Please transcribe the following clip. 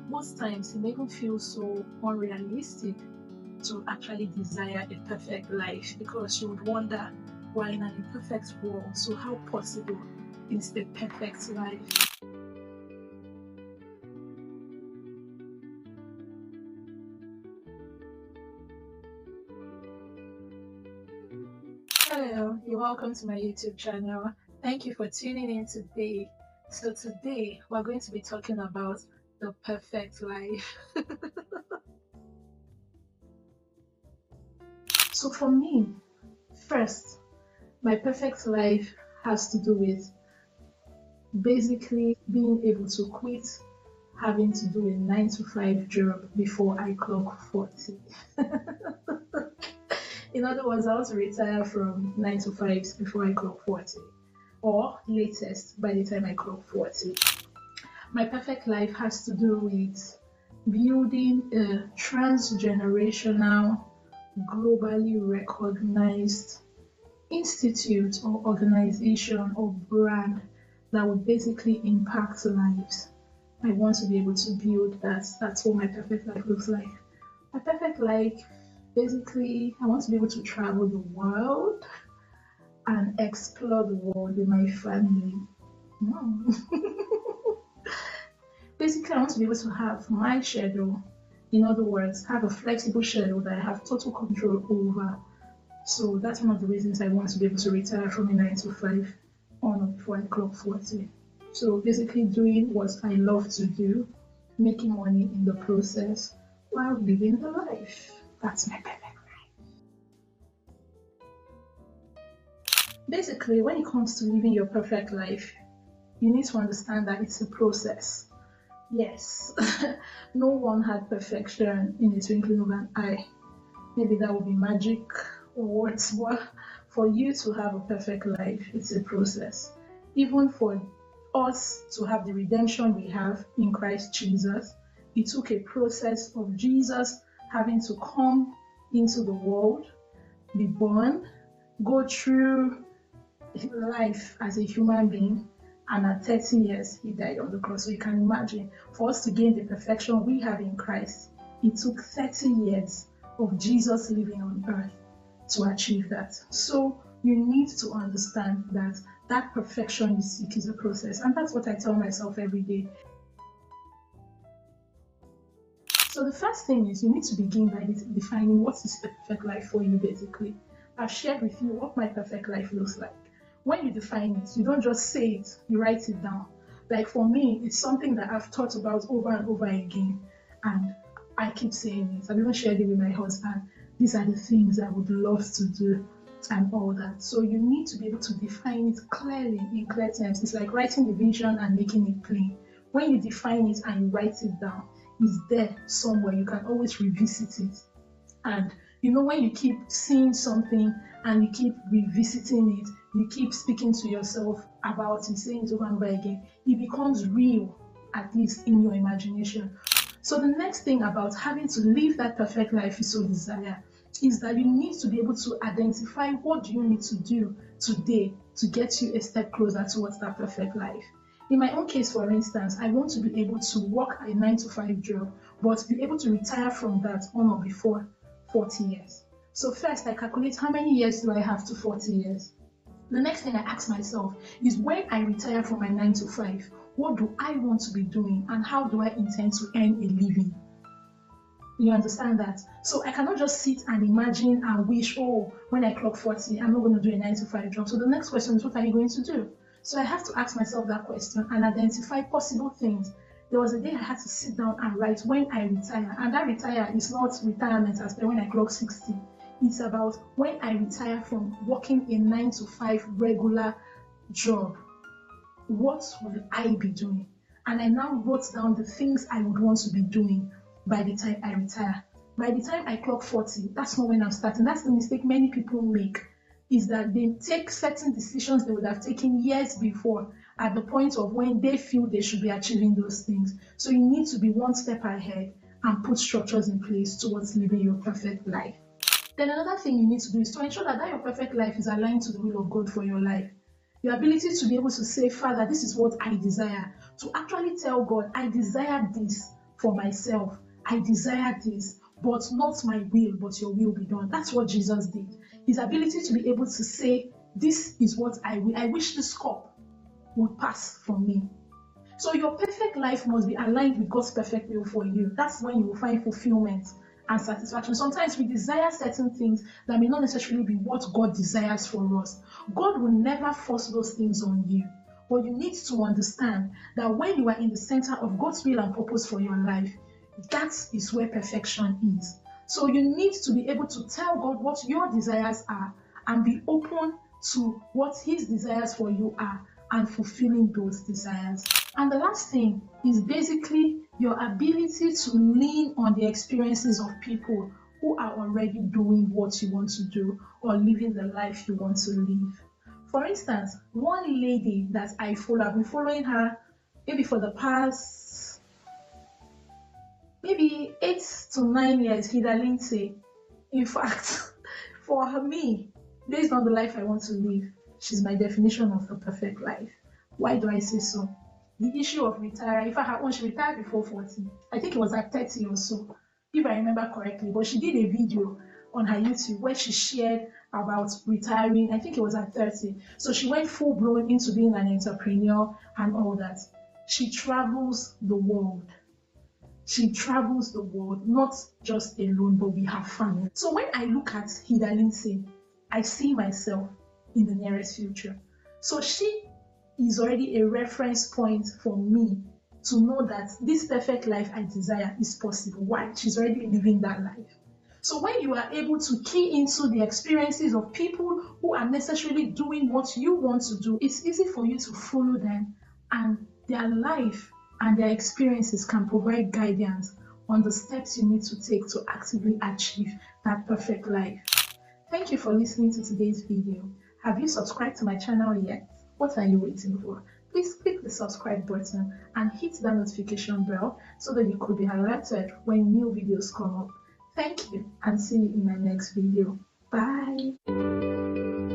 most times it may even feel so unrealistic to actually desire a perfect life, because you would wonder, why in an imperfect world, so how possible is the perfect life? Hello, you're welcome to my YouTube channel. Thank you for tuning in today. So today we're going to be talking about the perfect life. So for me, first, my perfect life has to do with basically being able to quit having to do a 9 to 5 job before I clock 40. In other words, I want to retire from 9 to 5 before I clock 40, or latest by the time I clock 40. My perfect life has to do with building a transgenerational, globally recognized institute or organization or brand that would basically impact lives. I want to be able to build that. That's what my perfect life looks like. My perfect life, basically, I want to be able to travel the world and explore the world with my family. Mm. Basically, I want to be able to have my schedule. In other words, have a flexible schedule that I have total control over. So that's one of the reasons I want to be able to retire from a 9 to 5 on or before I clock 40. So basically doing what I love to do, making money in the process while living the life. That's my perfect life. Basically, when it comes to living your perfect life, you need to understand that it's a process. Yes, no one had perfection in the twinkling of an eye. Maybe that would be magic or what, but for you to have a perfect life, it's a process. Even for us to have the redemption we have in Christ Jesus, it took a process of Jesus having to come into the world, be born, go through life as a human being, and at 30 years, he died on the cross. So you can imagine, for us to gain the perfection we have in Christ, it took 30 years of Jesus living on earth to achieve that. So you need to understand that that perfection you seek is a process. And that's what I tell myself every day. So the first thing is you need to begin by defining what is the perfect life for you, basically. I've shared with you what my perfect life looks like. When you define it, you don't just say it, you write it down. Like for me, it's something that I've thought about over and over again, and I keep saying it. I've even shared it with my husband. These are the things I would love to do and all that. So you need to be able to define it clearly in clear terms. It's like writing the vision and making it plain. When you define it and you write it down, it's there somewhere. You can always revisit it. And when you keep seeing something and you keep revisiting it, you keep speaking to yourself about it, saying it over and over again, it becomes real, at least in your imagination. So the next thing about having to live that perfect life you so desire is that you need to be able to identify what do you need to do today to get you a step closer towards that perfect life. In my own case, for instance, I want to be able to work a 9 to 5 job, but be able to retire from that on or before 40 years. So first, I calculate how many years do I have to 40 years. The next thing I ask myself is, when I retire from my 9 to 5, what do I want to be doing and how do I intend to earn a living? You understand that? So I cannot just sit and imagine and wish, oh, when I clock 40, I'm not going to do a 9 to 5 job. So the next question is, what are you going to do? So I have to ask myself that question and identify possible things. There was a day I had to sit down and write when I retire. And that retire is not retirement as per when I clock 60. It's about when I retire from working a 9 to 5 regular job, what will I be doing? And I now wrote down the things I would want to be doing by the time I retire. By the time I clock 40, that's not when I'm starting. That's the mistake many people make, is that they take certain decisions they would have taken years before at the point of when they feel they should be achieving those things. So you need to be one step ahead and put structures in place towards living your perfect life. Then another thing you need to do is to ensure that your perfect life is aligned to the will of God for your life. Your ability to be able to say, Father, this is what I desire. To actually tell God, I desire this for myself. I desire this, but not my will, but your will be done. That's what Jesus did. His ability to be able to say, this is what I will. I wish this cup would pass from me. So your perfect life must be aligned with God's perfect will for you. That's when you will find fulfillment and satisfaction. Sometimes we desire certain things that may not necessarily be what God desires for us. God will never force those things on you. But you need to understand that when you are in the center of God's will and purpose for your life, that is where perfection is. So you need to be able to tell God what your desires are and be open to what His desires for you are and fulfilling those desires. And the last thing is basically your ability to lean on the experiences of people who are already doing what you want to do or living the life you want to live. For instance, one lady that I follow, I've been following her maybe for the past maybe 8 to 9 years, Hilda Lindsay. In fact, for me, based on the life I want to live, she's my definition of the perfect life. Why do I say so? The issue of retiring, in fact, when she retired before 40, I think it was at 30 or so, if I remember correctly, but she did a video on her YouTube where she shared about retiring. I think it was at 30. So she went full blown into being an entrepreneur and all that. She travels the world. She travels the world, not just alone, but with her family. So when I look at Hilda Lindsay, I see myself in the nearest future. So she is already a reference point for me to know that this perfect life I desire is possible. Why? She's already living that life. So when you are able to key into the experiences of people who are necessarily doing what you want to do, it's easy for you to follow them, and their life and their experiences can provide guidance on the steps you need to take to actively achieve that perfect life. Thank you for listening to today's video. Have you subscribed to my channel yet? What are you waiting for? Please click the subscribe button and hit that notification bell so that you could be alerted when new videos come up. Thank you and see you in my next video. Bye.